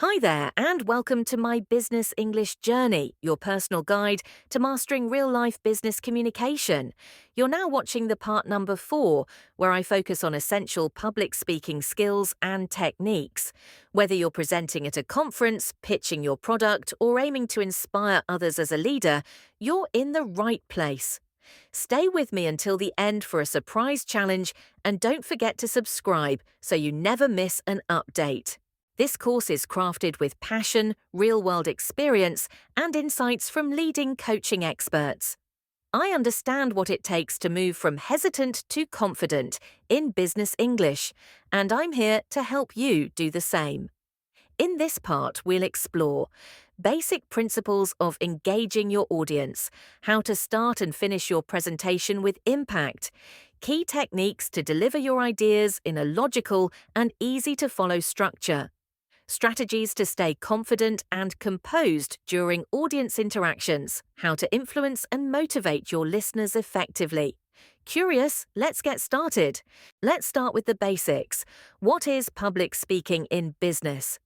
Hi there, and welcome to my Business English Journey, your personal guide to mastering real-life business communication. You're now watching the part number 4, where I focus on essential public speaking skills and techniques. Whether you're presenting at a conference, pitching your product, or aiming to inspire others as a leader, you're in the right place. Stay with me until the end for a surprise challenge, and don't forget to subscribe so you never miss an update. This course is crafted with passion, real-world experience, and insights from leading coaching experts. I understand what it takes to move from hesitant to confident in business English, and I'm here to help you do the same. In this part, we'll explore basic principles of engaging your audience, how to start and finish your presentation with impact, key techniques to deliver your ideas in a logical and easy-to-follow structure, strategies to stay confident and composed during audience interactions, how to influence and motivate your listeners effectively. Curious? Let's get started. Let's start with the basics. What is public speaking in business?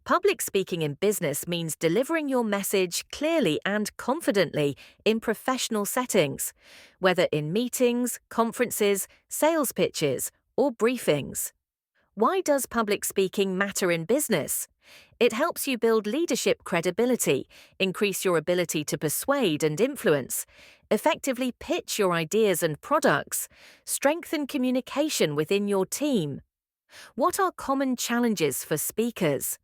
Public speaking in business means delivering your message clearly and confidently in professional settings, whether in meetings, conferences, sales pitches, or briefings. Why does public speaking matter in business? It helps you build leadership credibility, increase your ability to persuade and influence, effectively pitch your ideas and products, strengthen communication within your team. What are common challenges for speakers?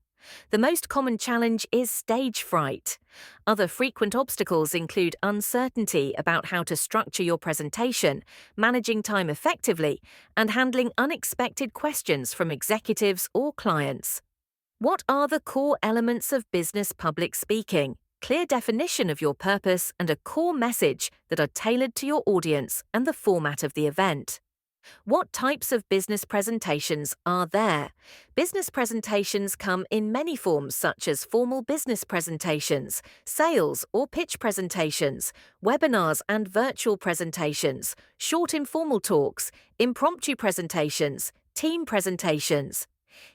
The most common challenge is stage fright. Other frequent obstacles include uncertainty about how to structure your presentation, managing time effectively, and handling unexpected questions from executives or clients. What are the core elements of business public speaking? Clear definition of your purpose and a core message that are tailored to your audience and the format of the event. What types of business presentations are there? Business presentations come in many forms such as formal business presentations, sales or pitch presentations, webinars and virtual presentations, short informal talks, impromptu presentations, team presentations.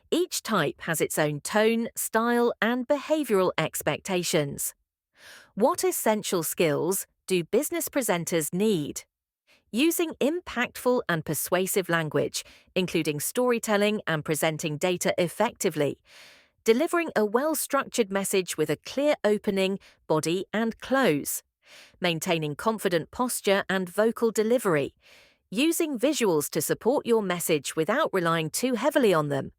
Each type has its own tone, style, and behavioral expectations. What essential skills do business presenters need? Using impactful and persuasive language, including storytelling and presenting data effectively. Delivering a well-structured message with a clear opening, body, and close. Maintaining confident posture and vocal delivery. Using visuals to support your message without relying too heavily on them.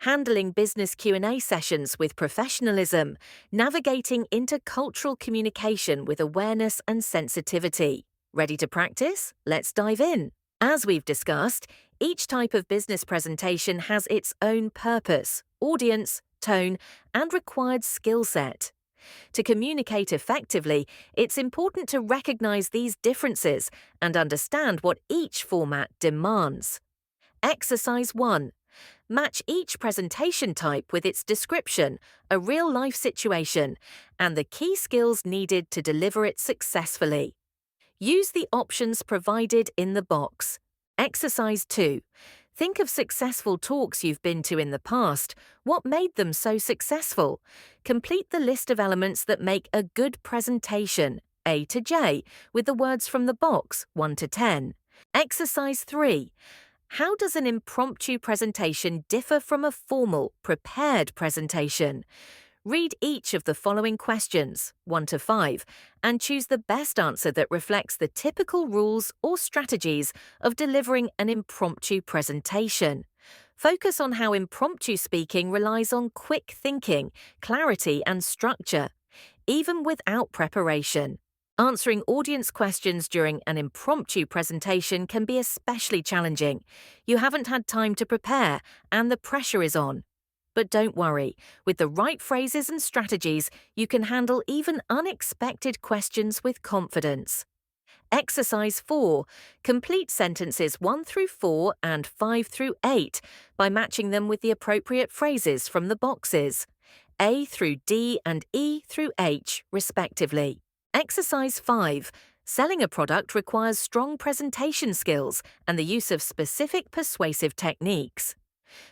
Handling business Q&A sessions with professionalism. Navigating intercultural communication with awareness and sensitivity. Ready to practice? Let's dive in. As we've discussed, each type of business presentation has its own purpose, audience, tone, and required skill set. To communicate effectively, it's important to recognize these differences and understand what each format demands. Exercise 1. Match each presentation type with its description, a real-life situation, and the key skills needed to deliver it successfully. Use the options provided in the box. Exercise 2. Think of successful talks you've been to in the past. What made them so successful? Complete the list of elements that make a good presentation, A to J, with the words from the box, 1 to 10. Exercise 3. How does an impromptu presentation differ from a formal, prepared presentation? Read each of the following questions, 1 to 5, and choose the best answer that reflects the typical rules or strategies of delivering an impromptu presentation. Focus on how impromptu speaking relies on quick thinking, clarity, and structure, even without preparation. Answering audience questions during an impromptu presentation can be especially challenging. You haven't had time to prepare, and the pressure is on. But don't worry, with the right phrases and strategies, you can handle even unexpected questions with confidence. Exercise 4. Complete sentences 1 through 4 and 5 through 8 by matching them with the appropriate phrases from the boxes, A through D and E through H, respectively. Exercise 5. Selling a product requires strong presentation skills and the use of specific persuasive techniques.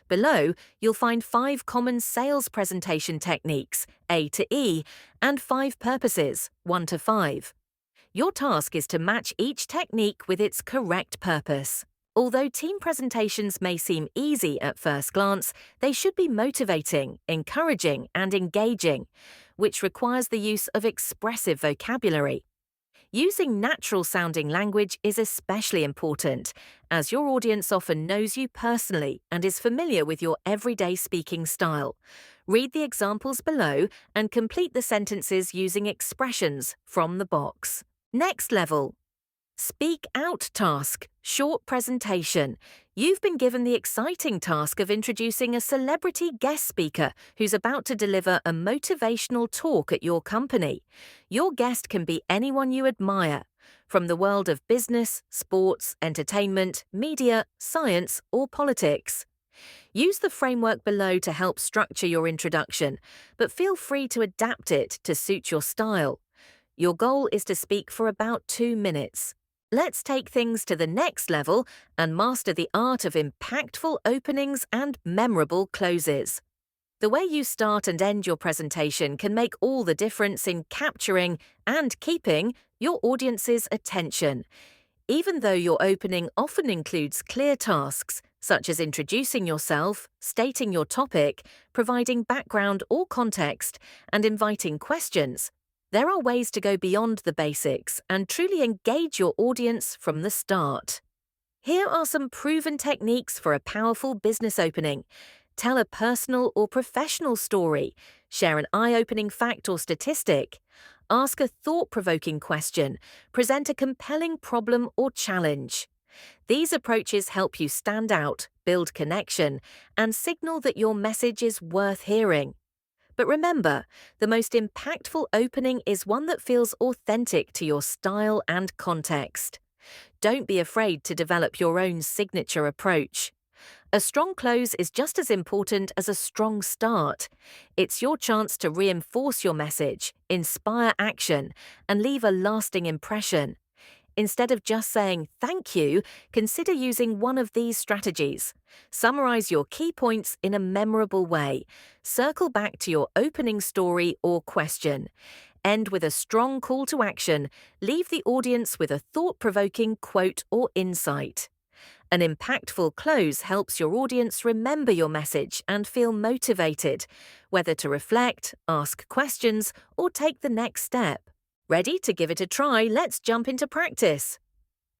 Below, you'll find 5 common sales presentation techniques, A to E, and 5 purposes, 1 to 5. Your task is to match each technique with its correct purpose. Although team presentations may seem easy at first glance, they should be motivating, encouraging, and engaging, which requires the use of expressive vocabulary. Using natural-sounding language is especially important, as your audience often knows you personally and is familiar with your everyday speaking style. Read the examples below and complete the sentences using expressions from the box. Next level. Speak out task, short presentation. You've been given the exciting task of introducing a celebrity guest speaker who's about to deliver a motivational talk at your company. Your guest can be anyone you admire, from the world of business, sports, entertainment, media, science, or politics. Use the framework below to help structure your introduction, but feel free to adapt it to suit your style. Your goal is to speak for about 2 minutes. Let's take things to the next level and master the art of impactful openings and memorable closes. The way you start and end your presentation can make all the difference in capturing and keeping your audience's attention. Even though your opening often includes clear tasks, such as introducing yourself, stating your topic, providing background or context, and inviting questions, there are ways to go beyond the basics and truly engage your audience from the start. Here are some proven techniques for a powerful business opening. Tell a personal or professional story, share an eye-opening fact or statistic, ask a thought-provoking question, present a compelling problem or challenge. These approaches help you stand out, build connection, and signal that your message is worth hearing. But remember, the most impactful opening is one that feels authentic to your style and context. Don't be afraid to develop your own signature approach. A strong close is just as important as a strong start. It's your chance to reinforce your message, inspire action, and leave a lasting impression. Instead of just saying thank you, consider using one of these strategies. Summarize your key points in a memorable way. Circle back to your opening story or question. End with a strong call to action. Leave the audience with a thought-provoking quote or insight. An impactful close helps your audience remember your message and feel motivated, whether to reflect, ask questions, or take the next step. Ready to give it a try? Let's jump into practice.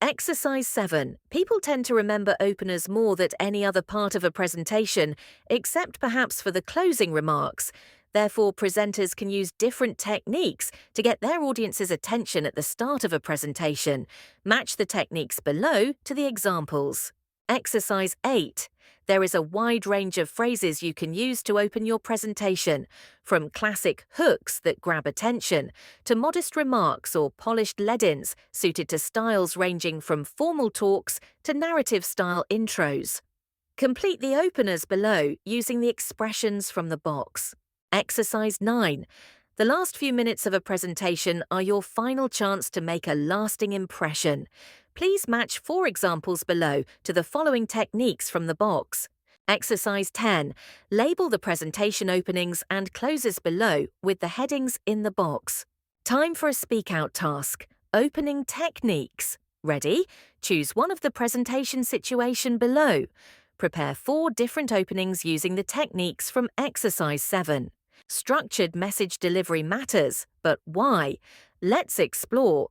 Exercise 7. People tend to remember openers more than any other part of a presentation, except perhaps for the closing remarks. Therefore, presenters can use different techniques to get their audience's attention at the start of a presentation. Match the techniques below to the examples. Exercise 8. There is a wide range of phrases you can use to open your presentation, from classic hooks that grab attention to modest remarks or polished lead-ins suited to styles ranging from formal talks to narrative-style intros. Complete the openers below using the expressions from the box. Exercise 9. The last few minutes of a presentation are your final chance to make a lasting impression. Please match 4 examples below to the following techniques from the box. Exercise 10. Label the presentation openings and closes below with the headings in the box. Time for a speak-out task. Opening techniques. Ready? Choose one of the presentation situation below. Prepare 4 different openings using the techniques from Exercise 7. Structured message delivery matters, but why? Let's explore.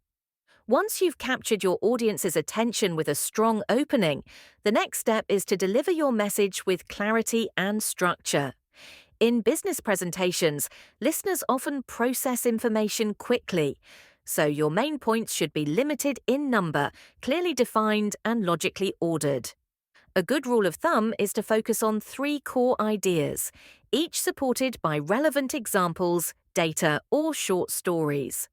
Once you've captured your audience's attention with a strong opening, the next step is to deliver your message with clarity and structure. In business presentations, listeners often process information quickly, so your main points should be limited in number, clearly defined, and logically ordered. A good rule of thumb is to focus on 3 core ideas, each supported by relevant examples, data, or short stories.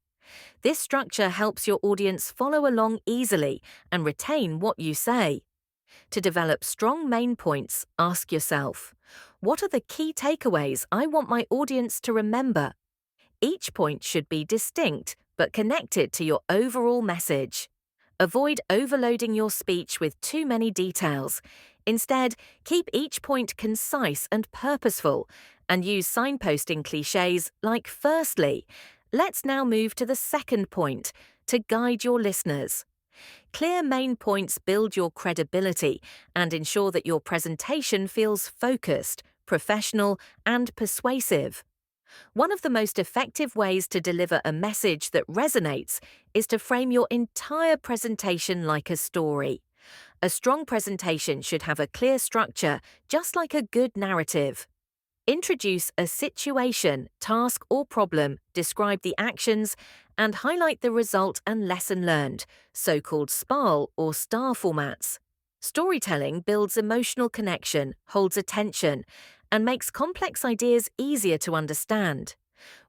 This structure helps your audience follow along easily and retain what you say. To develop strong main points, ask yourself, what are the key takeaways I want my audience to remember? Each point should be distinct but connected to your overall message. Avoid overloading your speech with too many details. Instead, keep each point concise and purposeful, and use signposting clichés like firstly. Let's now move to the second point, to guide your listeners. Clear main points build your credibility and ensure that your presentation feels focused, professional, and persuasive. One of the most effective ways to deliver a message that resonates is to frame your entire presentation like a story. A strong presentation should have a clear structure, just like a good narrative. Introduce a situation, task, or problem, describe the actions, and highlight the result and lesson learned, so-called SPAL or STAR formats. Storytelling builds emotional connection, holds attention, and makes complex ideas easier to understand.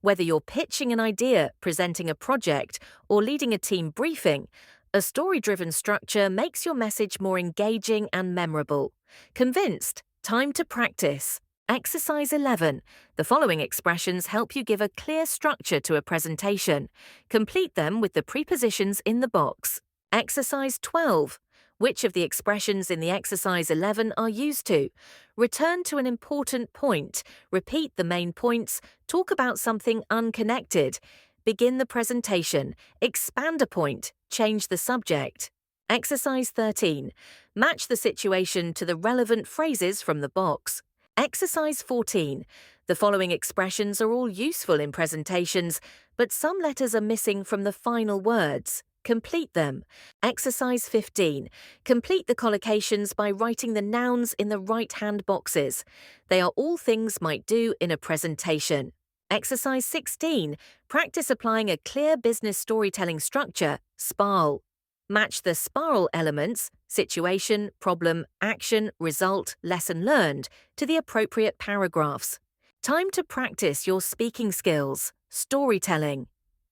Whether you're pitching an idea, presenting a project, or leading a team briefing, a story-driven structure makes your message more engaging and memorable. Convinced? Time to practice. Exercise 11. The following expressions help you give a clear structure to a presentation. Complete them with the prepositions in the box. Exercise 12. Which of the expressions in the exercise 11 are used to? Return to an important point, repeat the main points, talk about something unconnected. Begin the presentation, expand a point, change the subject. Exercise 13. Match the situation to the relevant phrases from the box. Exercise 14. The following expressions are all useful in presentations, but some letters are missing from the final words. Complete them. Exercise 15. Complete the collocations by writing the nouns in the right-hand boxes. They are all things might do in a presentation. Exercise 16. Practice applying a clear business storytelling structure, SPARL. Match the SPARL elements, situation, problem, action, result, lesson learned, to the appropriate paragraphs. Time to practice your speaking skills, storytelling.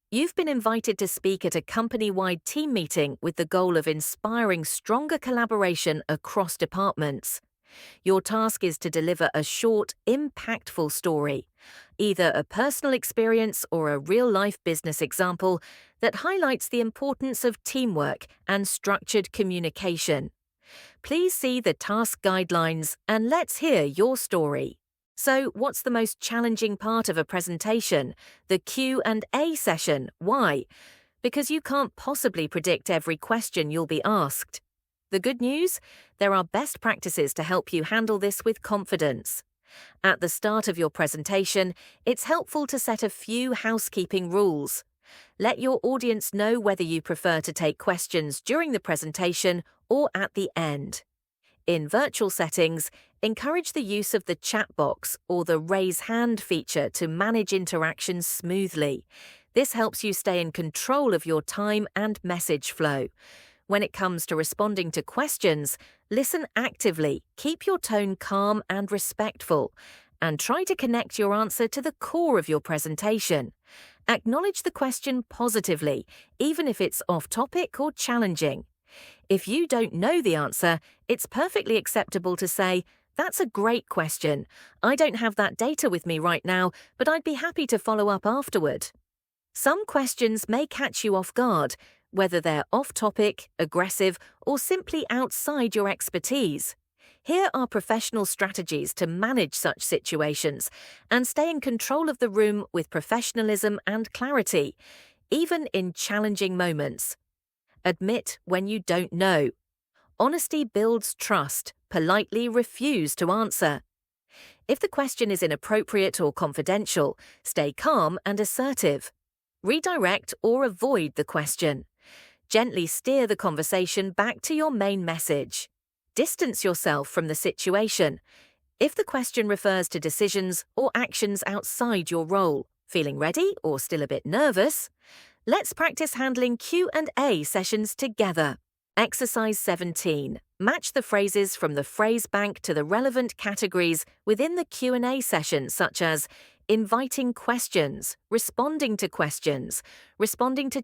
You've been invited to speak at a company-wide team meeting with the goal of inspiring stronger collaboration across departments. Your task is to deliver a short, impactful story, either a personal experience or a real-life business example that highlights the importance of teamwork and structured communication. Please see the task guidelines and let's hear your story. So, what's the most challenging part of a presentation? The Q&A session. Why? Because you can't possibly predict every question you'll be asked. The good news? There are best practices to help you handle this with confidence. At the start of your presentation, it's helpful to set a few housekeeping rules. Let your audience know whether you prefer to take questions during the presentation or at the end. In virtual settings, encourage the use of the chat box or the raise hand feature to manage interactions smoothly. This helps you stay in control of your time and message flow. When it comes to responding to questions, listen actively, keep your tone calm and respectful, and try to connect your answer to the core of your presentation. Acknowledge the question positively, even if it's off-topic or challenging. If you don't know the answer, it's perfectly acceptable to say, "That's a great question. I don't have that data with me right now, but I'd be happy to follow up afterward." Some questions may catch you off guard, whether they're off-topic, aggressive, or simply outside your expertise. Here are professional strategies to manage such situations and stay in control of the room with professionalism and clarity, even in challenging moments. Admit when you don't know. Honesty builds trust. Politely refuse to answer. If the question is inappropriate or confidential, stay calm and assertive. Redirect or avoid the question. Gently steer the conversation back to your main message. Distance yourself from the situation. If the question refers to decisions or actions outside your role, feeling ready or still a bit nervous, let's practice handling Q&A sessions together. Exercise 17. Match the phrases from the phrase bank to the relevant categories within the Q&A session, such as inviting questions, responding to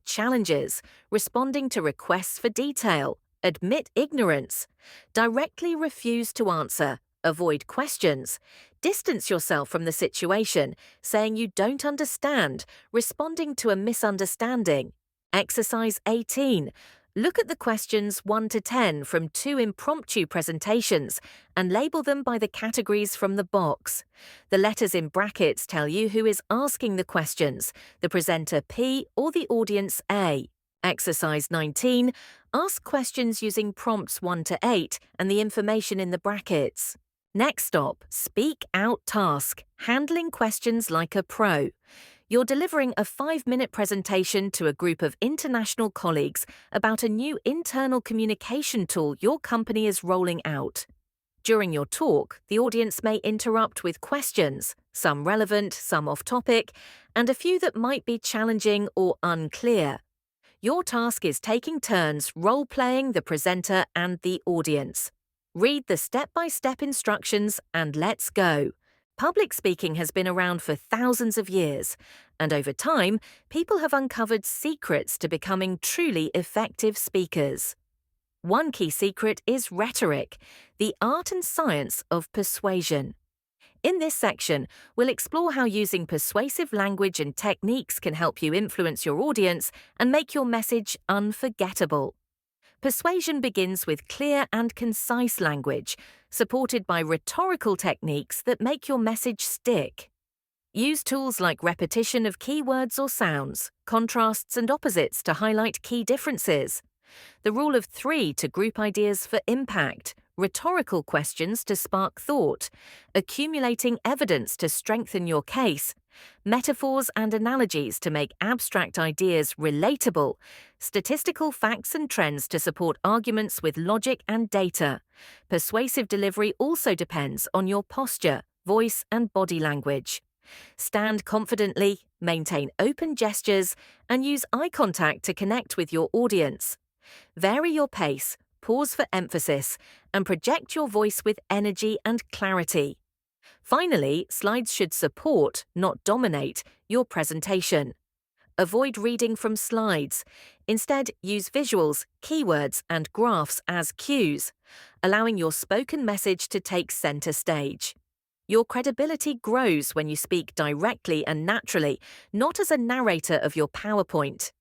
challenges, responding to requests for detail, admit ignorance, directly refuse to answer, avoid questions, distance yourself from the situation, saying you don't understand, responding to a misunderstanding. Exercise 18. Look at the questions 1 to 10 from 2 impromptu presentations and label them by the categories from the box. The letters in brackets tell you who is asking the questions, the presenter P or the audience A. Exercise 19. Ask questions using prompts 1 to 8 and the information in the brackets. Next stop, speak out task, handling questions like a pro. You're delivering a 5-minute presentation to a group of international colleagues about a new internal communication tool your company is rolling out. During your talk, the audience may interrupt with questions, some relevant, some off-topic, and a few that might be challenging or unclear. Your task is taking turns role-playing the presenter and the audience. Read the step-by-step instructions and let's go. Public speaking has been around for thousands of years, and over time, people have uncovered secrets to becoming truly effective speakers. One key secret is rhetoric, the art and science of persuasion. In this section, we'll explore how using persuasive language and techniques can help you influence your audience and make your message unforgettable. Persuasion begins with clear and concise language, supported by rhetorical techniques that make your message stick. Use tools like repetition of keywords or sounds, contrasts and opposites to highlight key differences. The rule of 3 to group ideas for impact, rhetorical questions to spark thought, accumulating evidence to strengthen your case, metaphors and analogies to make abstract ideas relatable, statistical facts and trends to support arguments with logic and data. Persuasive delivery also depends on your posture, voice, and body language. Stand confidently, maintain open gestures, and use eye contact to connect with your audience. Vary your pace, pause for emphasis, and project your voice with energy and clarity. Finally, slides should support, not dominate, your presentation. Avoid reading from slides. Instead, use visuals, keywords, and graphs as cues, allowing your spoken message to take center stage. Your credibility grows when you speak directly and naturally, not as a narrator of your PowerPoint.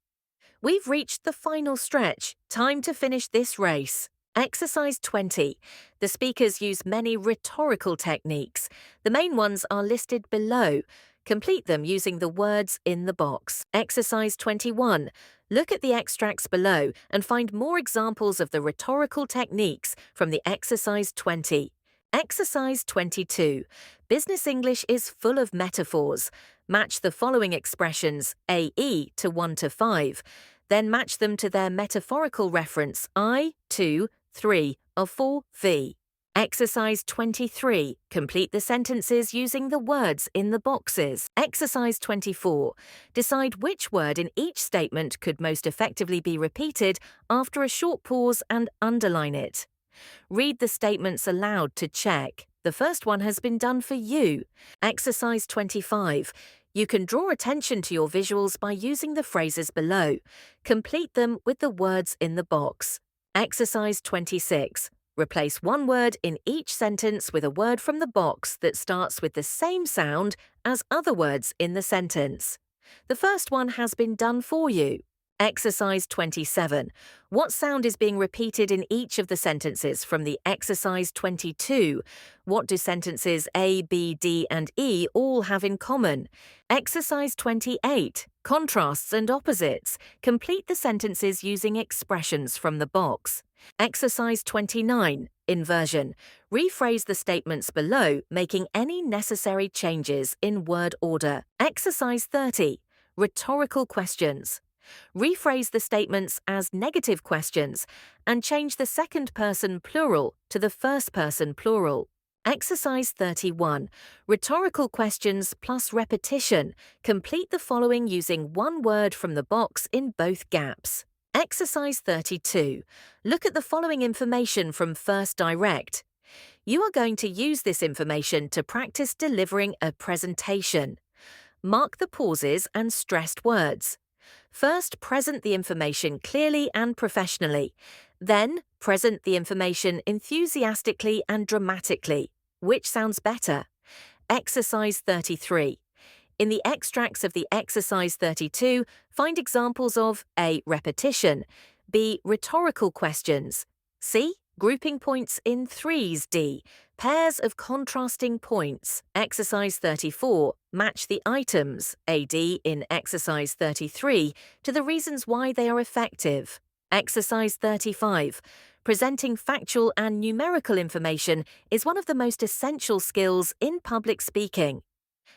We've reached the final stretch. Time to finish this race. Exercise 20. The speakers use many rhetorical techniques. The main ones are listed below. Complete them using the words in the box. Exercise 21. Look at the extracts below and find more examples of the rhetorical techniques from the exercise 20. Exercise 22. Business English is full of metaphors. Match the following expressions, AE, to 1 to 5. Then match them to their metaphorical reference, I, 2, 3, or 4, V. Exercise 23. Complete the sentences using the words in the boxes. Exercise 24. Decide which word in each statement could most effectively be repeated after a short pause and underline it. Read the statements aloud to check. The first one has been done for you. Exercise 25. You can draw attention to your visuals by using the phrases below. Complete them with the words in the box. Exercise 26. Replace one word in each sentence with a word from the box that starts with the same sound as other words in the sentence. The first one has been done for you. Exercise 27. What sound is being repeated in each of the sentences from the exercise 22? What do sentences A, B, D, and E all have in common? Exercise 28. Contrasts and opposites. Complete the sentences using expressions from the box. Exercise 29. Inversion. Rephrase the statements below, making any necessary changes in word order. Exercise 30. Rhetorical questions. Rephrase the statements as negative questions and change the second person plural to the first person plural. Exercise 31. Rhetorical questions plus repetition. Complete the following using one word from the box in both gaps. Exercise 32. Look at the following information from First Direct. You are going to use this information to practice delivering a presentation. Mark the pauses and stressed words. First, present the information clearly and professionally. Then, present the information enthusiastically and dramatically. Which sounds better? Exercise 33. In the extracts of the exercise 32, find examples of A. Repetition, B. Rhetorical questions. C. Grouping points in threes. D. Pairs of contrasting points. Exercise 34. Match the items, AD, in exercise 33 to the reasons why they are effective. Exercise 35. Presenting factual and numerical information is one of the most essential skills in public speaking.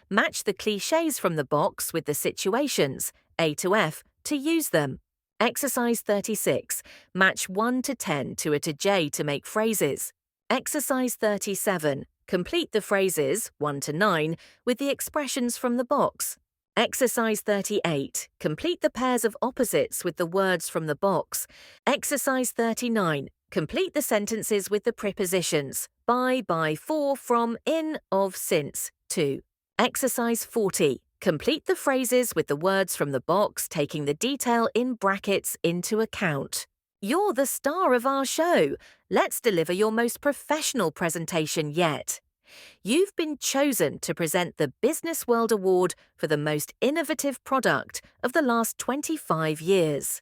Match the clichés from the box with the situations, A to F, to use them. Exercise 36. Match 1 to 10 to a to J to make phrases. Exercise 37. Complete the phrases 1 to 9 with the expressions from the box. Exercise 38. Complete the pairs of opposites with the words from the box. Exercise 39. Complete the sentences with the prepositions by, for, from, in, of, since, to. Exercise 40. Complete the phrases with the words from the box, taking the detail in brackets into account. You're the star of our show. Let's deliver your most professional presentation yet. You've been chosen to present the Business World Award for the most innovative product of the last 25 years.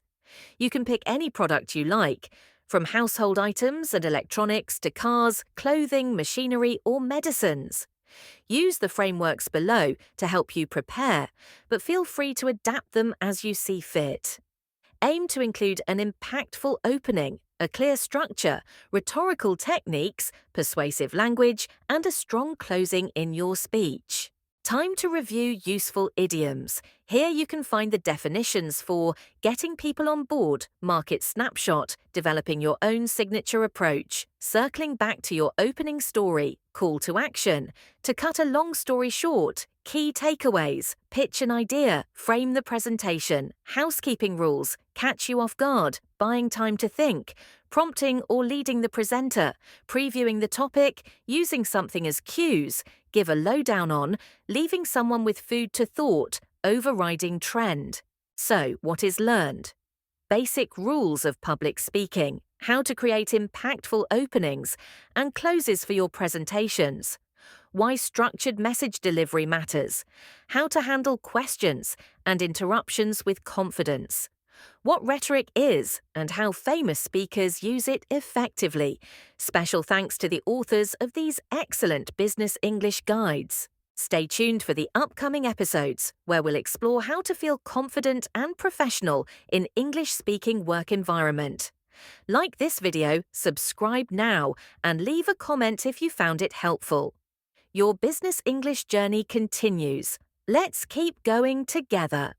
You can pick any product you like, from household items and electronics to cars, clothing, machinery, or medicines. Use the frameworks below to help you prepare, but feel free to adapt them as you see fit. Aim to include an impactful opening, a clear structure, rhetorical techniques, persuasive language, and a strong closing in your speech. Time to review useful idioms. Here you can find the definitions for getting people on board, market snapshot, developing your own signature approach, circling back to your opening story, call to action, to cut a long story short, key takeaways, pitch an idea, frame the presentation, housekeeping rules, catch you off guard, buying time to think, prompting or leading the presenter, previewing the topic, using something as cues, give a lowdown on, leaving someone with food to thought, overriding trend. So, what is learned? Basic rules of public speaking, how to create impactful openings and closes for your presentations, why structured message delivery matters, how to handle questions and interruptions with confidence, what rhetoric is and how famous speakers use it effectively. Special thanks to the authors of these excellent business English guides. Stay tuned for the upcoming episodes where we'll explore how to feel confident and professional in English-speaking work environment. Like this video, subscribe now, and leave a comment if you found it helpful. Your business English journey continues. Let's keep going together.